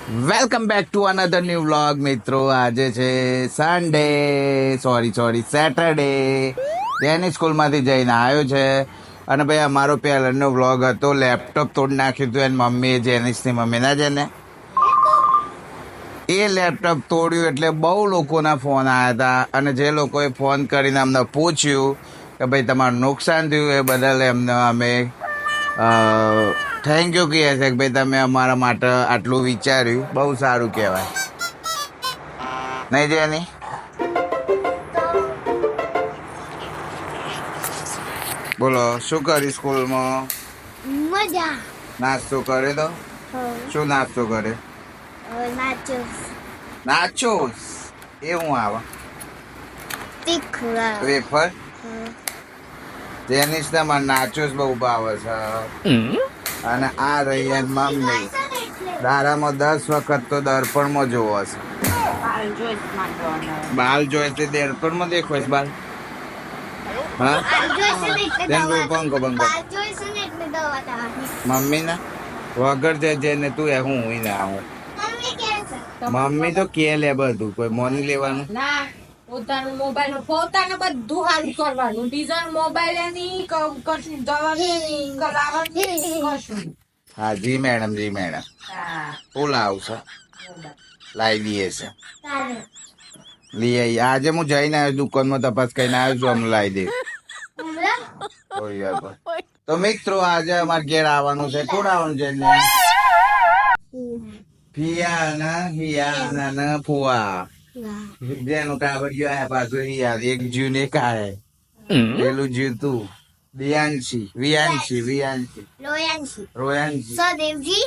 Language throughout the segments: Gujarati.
Welcome back to another new vlog મિત્રો. આજે છે સેટરડે. જેની સ્કૂલમાંથી જઈને આવ્યો છે અને ભાઈ અમારો પહેલાનો વ્લોગ હતો. લેપટોપ તોડી નાખ્યું હતું એની મમ્મીએ, જેનિસની મમ્મી ના છે ને, એ લેપટોપ તોડ્યું એટલે બહુ લોકોના ફોન આવ્યા હતા અને જે લોકોએ ફોન કરીને અમને પૂછ્યું કે ભાઈ તમારું નુકસાન થયું એ બદલ એમને અમે થેન્ક યુ કહીએ છે કે ભાઈ તમે અમારા માટે આટલું વિચાર્યું. બહુ સારું કહેવાય નહીં જેની? બોલો શું કરી સ્કૂલમાં? મજા. નાસ્તો કરે તો શું નાસ્તો કરે? નાચોસ એ હું આવે તીખું વેફર. જેનિસ ને મને નાચોસ બહુ ભાવે છે. અને આ રહી એની મમ્મી. દારામાં 10 વખત તો દર્પણમાં જોવો છે. બાલ જોઈ તે દર્પણમાં દેખો છે બાલ. હા પંખો મમ્મી ના વગર જઈને તું એ હું ના આવું. મમ્મી તો કે લે બધું, કોઈ મોની લેવાનું પોતાનું મોબાઈલ પોતાનું બધું હાલ કરવાનું. ડીઝલ મોબાઈલ એની કશું દવા કશું. હા જી મેડમ, જી મેડમ. શું લાવશે? લાવી દઈએ છે. લઈ આવી. આજે હું જઈને આવ્યો દુકાનમાં, તપાસ કરીને આવ્યો છું. અમને લાવી દે. તો મિત્રો આજે અમારે ઘેર આવવાનું છે. કોણ આવવાનું છે? ફિયાના હિયાના ના ફુવા. જેનું કાબડિયો આયા પાછું હિયા. એક જીવ ને કાય પેલું જીવ તું વિયાંશી રોયાંશી સદેવજી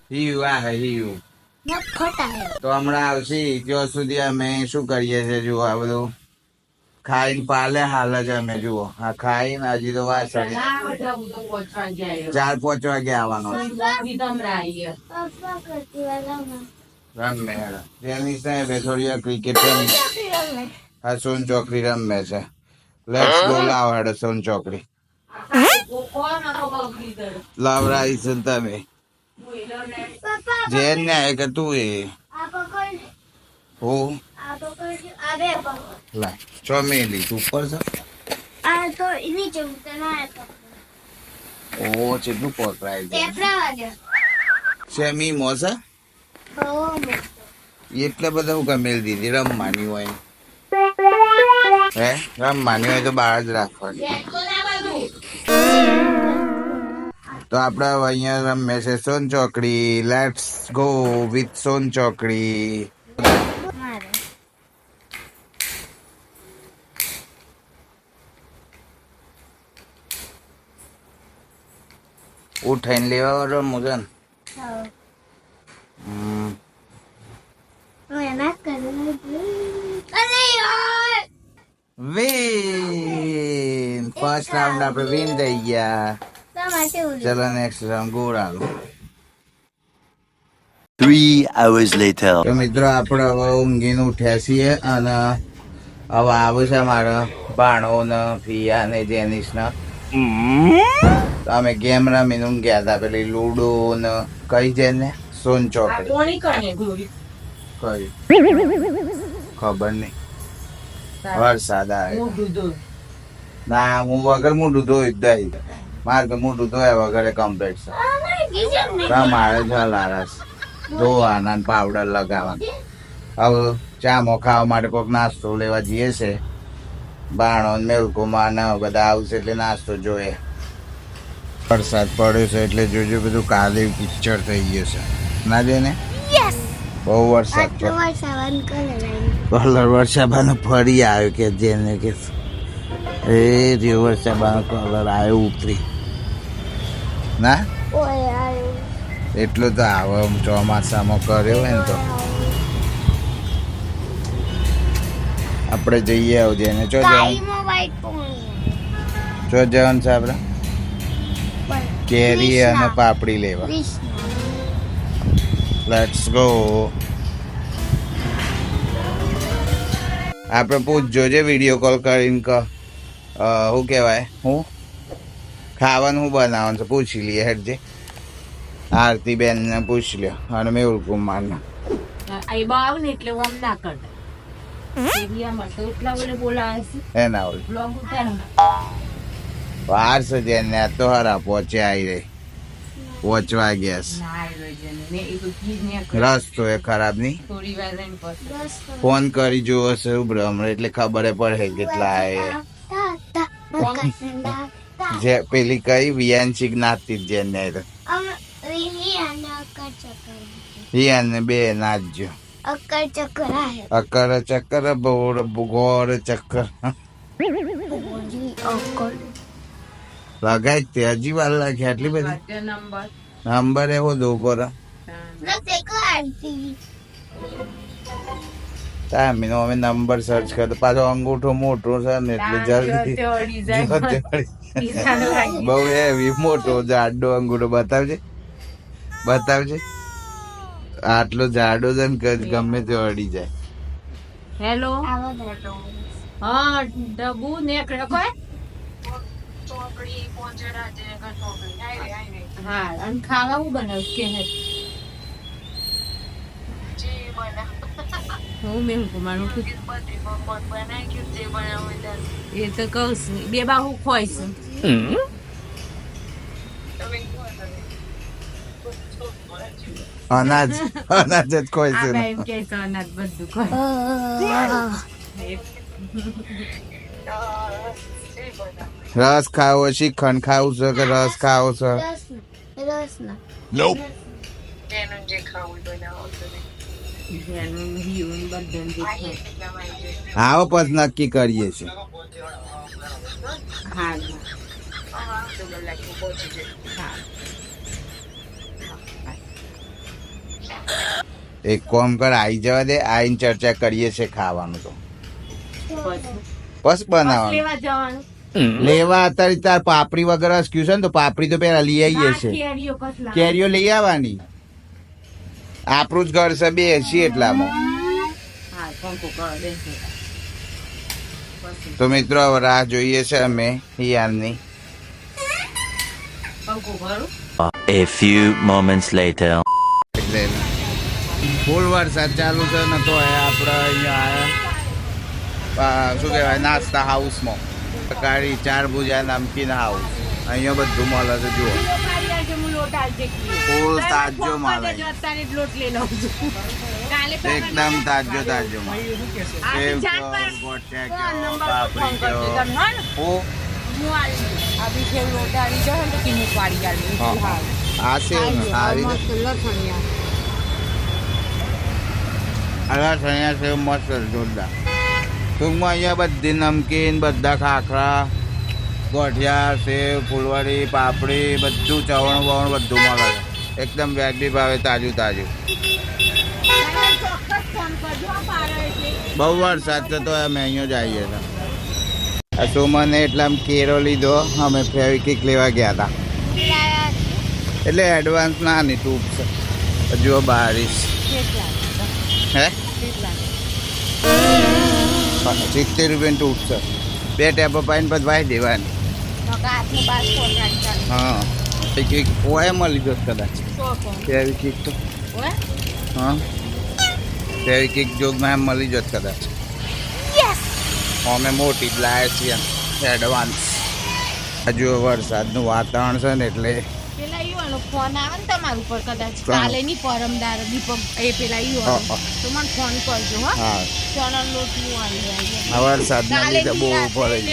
હિયુ આ હિયુ તો હમણાં આવશે. ત્યાં સુધી અમે શું કરીએ છીએ જુઓ, આ બધું ખાઈને પાલે હાલ જ અમે જુઓ. આ ખાઈને હજી તો વાર 4-5 વાગે આવવાનો રમે. તેની સાહેબ થોડી ક્રિકેટ રમે. હા સોન ચોકડી રમે છે. Let's go. લાવ હેડો સોન ચોકડી લાવરાઈ છે તમે. જેન ને કે તું એ હું લા ચોમેલી તું ઉપર છે. ઓ કેટલું પોતરાય છે. સેમી મોસા એટલે બધા હું ગમેલ દીધી. રમવાની હોય હે, રમવાની હોય તો બહાર જ રાખવાની. તો આપડે અહીંયા રમે છે સોન ચોકડી. લેટ્સ ગો વિથ સોન ચોકડી. ઉઠાઈને લેવા વાળો મુજન. વિન ફર્સ્ટ રાઉન્ડ આપણે વિન થઈ ગયા. ચલો નેક્સ્ટ રાઉન્ડ ગોળાલો. 3 hours later. તો મિત્રો આપણે હવે ઊંઘીને ઉઠ્યા છીએ અને હવે આવે છે મારા ભાણો ને ફિયા ને જેનિસ ને. તો અમે ગેમ રમીને ઊંઘ્યા હતા. પેલી લુડો ને કઈ છે ને સોન ચોકડી કઈ ખબર નઈ. વરસાદ આવે ના હું વગર મોઢું ધોઈ દઈ. મારે તો મોઢું ધોયા વગર કમ્પ્લીટ છે. મારે જ લારસ ધોવાના પાવડર લગાવવાનું. હવે ચામો ખાવા માટે કોઈક નાસ્તો લેવા જઈએ છે. બાણો મેલકોમાં ને બધા આવશે એટલે નાસ્તો જોઈએ. વરસાદ પડ્યો છે એટલે જોજો બધું કાલે કિચડ થઈ ગયો છે ના છે ને. બહુ વરસાદ કલર વર્ષાબાનો ફરી આવ્યો કે જેને કે એ જે વર્ષાબાનો કલર આવ્યો ઉતરી ના એટલો તો આવે ચોમાસામાં કર્યો હોય ને. તો આપણે જઈએ આવજે ને. ચો જવાનું છે આપણે કેરી અને પાપડી લેવા. Let's go. આપણે પૂછજો જે વિડીયો કોલ કરીને શું કહેવાય હું ખાવાનું શું બનાવવાનું છે પૂછી લઈએ. હેડજે આરતી બેન ને પૂછ લ્યો અને મેહુલ કુમાર ને. આ બાવ ને એટલે ઓમ ના કરતા એરિયામાં તો એટલા બોલે બોલાવે છે એના ઓલ બ્લોગ ઉતારો વાર છે જેને આ તો હરા પહોંચે આવી રહી પહોંચવા ગયા છે. ના રોજને ને એ તો કીજ ને રસ્તો એ ખરાબ નહીં. થોડી વાર રહીને પછી ફોન કરી જોવો છે ઉભરો હમણાં એટલે ખબર પડે કેટલા આયા. જે પેલી કઈ વિયાનચી જ્ઞાતિ જ જેને તો વિયાન બે નાચજો અકર ચક્કર બોર ગોર ચક્કર લગાય તે હજી વાર લાગે આટલી બધી નંબર નંબર એવો દો પર તામીનો અમે નંબર સર્ચ કરતો પાછો અંગૂઠો મોટો છે ને એટલે જલ્દી બહુ એવી મોટો જાડો અંગૂઠો બતાવજે બતાવજે આટલો જાડો છે ને કે ગમે તે અડી જાય. હેલો હા ડબુ નેકળે કોઈ હા અને ખાવા હું બનાવ કે હે હું મેં કુમારું એ તો કહું છું બે બાહુ ખોય છું અનાજ અનાજ જ કોઈ છે આ એમ કે છે અનાજ બધું ખોય રસ ખાવો શ્રીખંડ ખાવું છે કે રસ ખાવો છે. આવો પછી નક્કી કરીએ છીએ. એક કોમ કર આઈ જવા દે આઈને ચર્ચા કરીએ છે ખાવાનું તો બસ બનાવવાનું લેવા જવાનું લેવા અત્યારે તાર પાપડી વગર અસક્યું છે ને તો પાપડી તો પેલા લઈ આવીએ છે કેરીઓ કસલા કેરીઓ લઈ આવવાની આપણું જ ઘર છે બે છીએ એટલામાં. હા પંખો કરો બેસો તો મિત્રો હવે રાહ જોઈએ છે અમે યારની. પંખો ભરો A few moments later. એટલે ફૂલ વરસાદ ચાલુ છે ને તો આપણે અહીંયા આયા શું કહેવાય નાસ્તા હાઉસમાં કાળી ચાર ભુજા નમકીન હાઉસ અહીંયા બધું મળે છે જુઓ ફૂલ તાજો માલ એકદમ તાજો તાજો માલ સેવ કયો, ગોઠિયા કયો, પાપડી કયો. આ સેવ ને સારી અલા સેવ મસ્ત જોરદાર. ટૂંકમાં અહીંયા બધી નમકીન બધા ખાખરા ગોઠિયા સેવ ફૂલવાડી પાપડી બધું ચવણ વવણ બધું મળે છે એકદમ વ્યાજબી ભાવે તાજું તાજું. બહુ વરસાદ છે તો અમે અહીંયા જ આવીએ છીએ. આ સુમને એટલે આમ કેરો લીધો અમે ફેવિકિક લેવા ગયા હતા એટલે એડવાન્સ ના ની ટૂપ છે જુઓ બારીશ હે 70 રૂપિયાની ટૂપ છે બે ટેપો પાઈને પછી વાઈ દેવાની. હા એક ઓય મળી જત કદાચ ફેવિકિક તો હા ફેવિકિક જોગમાં એમ મળી જત કદાચ. અમે મોટી જ લાયા છીએ એડવાન્સ. હજુ વરસાદનું વાતાવરણ છે ને એટલે પેલા યુવાનો ફોન આવે ને તમારું પર કદાચ કાલે ની પરમદાર દીપક એ પેલા યુવાનો તો મને ફોન કરજો હા ચણા લોટ નું આવી વરસાદના લીધે બહુ પડે છે.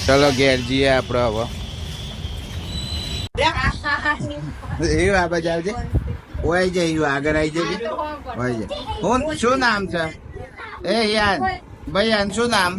ચલો ઘેર જઈએ આપણે હવે. એવું આ બાજુ આવજે ઓય જઈ આગળ આવી જજે ઓય જઈ. હું શું નામ છે એ યાર ભાઈ યાર શું નામ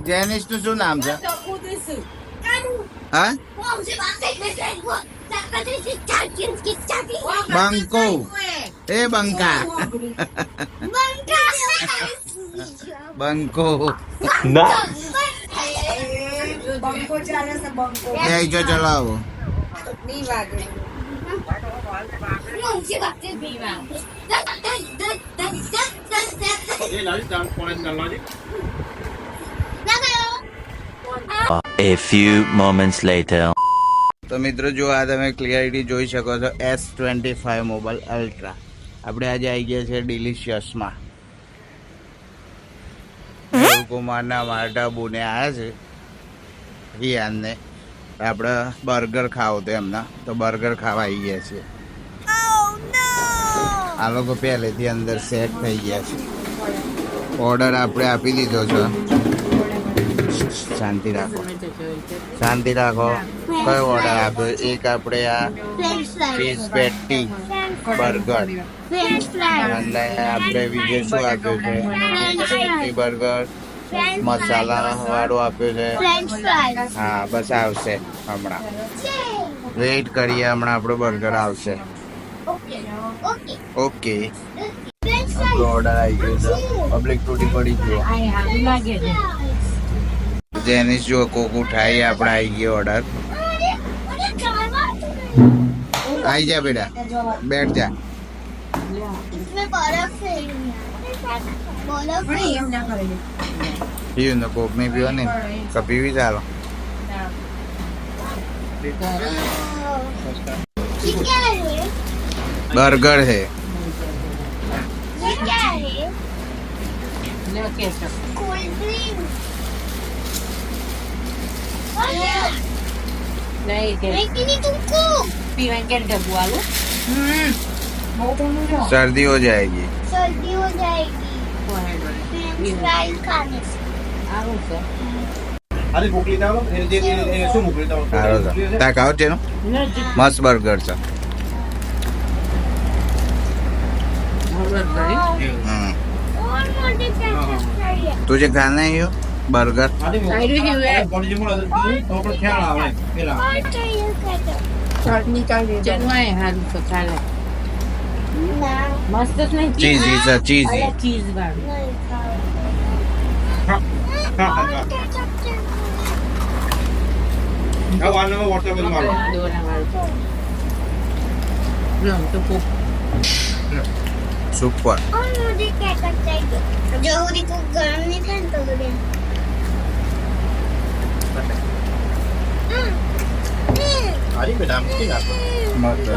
જેનિસ નું શું નામ છે હા બંકો એ બંકા બંકો જો ચલાવો A few moments later. તો મિત્રો જો આ તમે ક્લિયરિટી જોઈ શકો છો S25 મોબાઈલ અલ્ટ્રા. આપણે આજે આવી ગયા છે ડિલિશિયસમાં. કુમારના મારા બુને આવ્યા છે રિયાનને. આપણે બર્ગર ખાવો તો એમના તો બર્ગર ખાવા આવી ગયા છે. આ લોકો પહેલેથી અંદર સેટ થઈ ગયા છે. ઓર્ડર આપણે આપી દીધો છે. શાંતિ રાખો, શાંતિ રાખો. કયો ઓર્ડર આપ્યો? એક આપણે આ ચીઝ પેટી બર્ગર અને આપણે બીજે શું આપ્યું છે? ચીઝ બર્ગર મસાલા વાળું આપ્યું છે. હા બસ આવશે હમણાં. વેઇટ કરીએ, હમણાં આપણો બર્ગર આવશે. ઓકે ઓર્ડર આવી ગયો છે. પબ્લિક તૂટી પડી ગયો. જેનિસ જો કોક ઉઠાઈ આપણે આવી ગયો ઓર્ડર. आई जा बेटा, बैठ जा. इसमें बर्फ है, बर्फ है. पीओ ना कोक नहीं पियो ने कभी भी चालो. ये क्या है? बर्गर है. ये क्या है? Cold drink. नहीं तुमको सर्दी हो जाएगी. सर्दी हो जाएगी. फ्रेंच फ्राइज खाने से. અરે મોકલી દાવ શું મોકલી દાવ સારો છે. ત્યાં ખાવ છે મસ્ત બર્ગર છે. और मोटे पैकेट चाहिए. तुझे खाना है यो बर्गर? કોલેજ મળે તો પણ ખ્યાલ આવે પેલા और चाहिए पैकेट. ना चीजी છે ચીઝી. ચીઝ વાળું नहीं खाओ. और केचप चाहिए. આ વાળનો વોટર બિલ મારો સુપર. और मुझे केचप चाहिए. जरूरी को गरम नहीं करना तो दे. અરે બેટા આમ કે નાખો મસ્ત.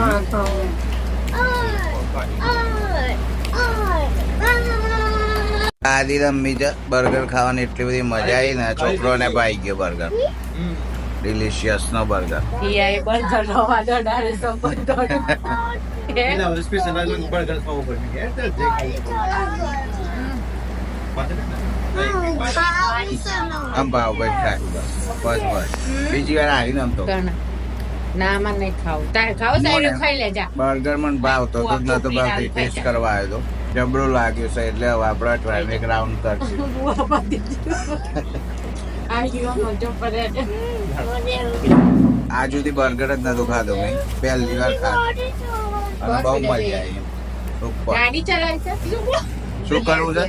આદી રમી છે બર્ગર ખાવાની એટલી બધી મજા આવી ને છોકરોને ભાઈ ગયો બર્ગર. ડિલિશિયસ નો બર્ગર. એના સ્પેશિયલ બર્ગર ખાવું પડે એટલે જે આમ ભાવ ભાઈ ખાય બસ બસ. બીજી વાર આવીને આમ તો ના મને નહીં ખાવું. તારે ખાવું તારે ખાઈ લેજા. બર્ગર મને ભાવતો તો જ નતો ભાવતો. ટેસ્ટ કરવા આવ્યો તો જબરું લાગ્યું છે એટલે હવે આપણે ટ્રાય એક રાઉન્ડ કરશું. આજ સુધી બર્ગર જ નતો ખાધો મેં, પહેલી વાર ખાધો અને બહુ મજા આવી. ઉપર ગાડી ચલાવી છે શું કરવું છે?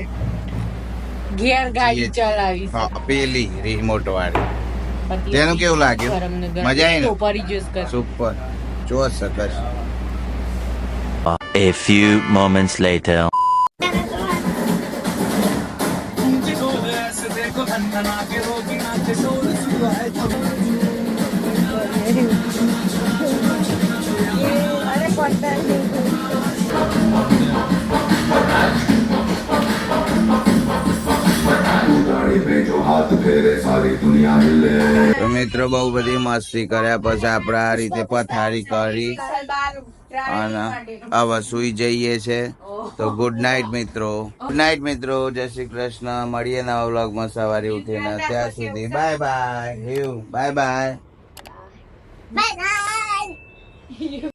ઘેર ગાડી ચલાવી હા પેલી રિમોટ વાળી. તેનું કેવું લાગ્યું? મજા આવી ને? પરી જ્યુસ કર. સુપર જો સરસ. A few moments later. તો મિત્રો બહુ બધી મસ્તી કર્યા પછી આપણે આ રીતે પથારી કરી અને હવે સુઈ જઈએ છે. તો ગુડ નાઇટ મિત્રો. ગુડ નાઇટ મિત્રો. જય શ્રી કૃષ્ણ. મળીએ નવા વ્લોગમાં સવારે ઉઠીને. ત્યાં સુધી bye bye. Bye bye. Bye bye.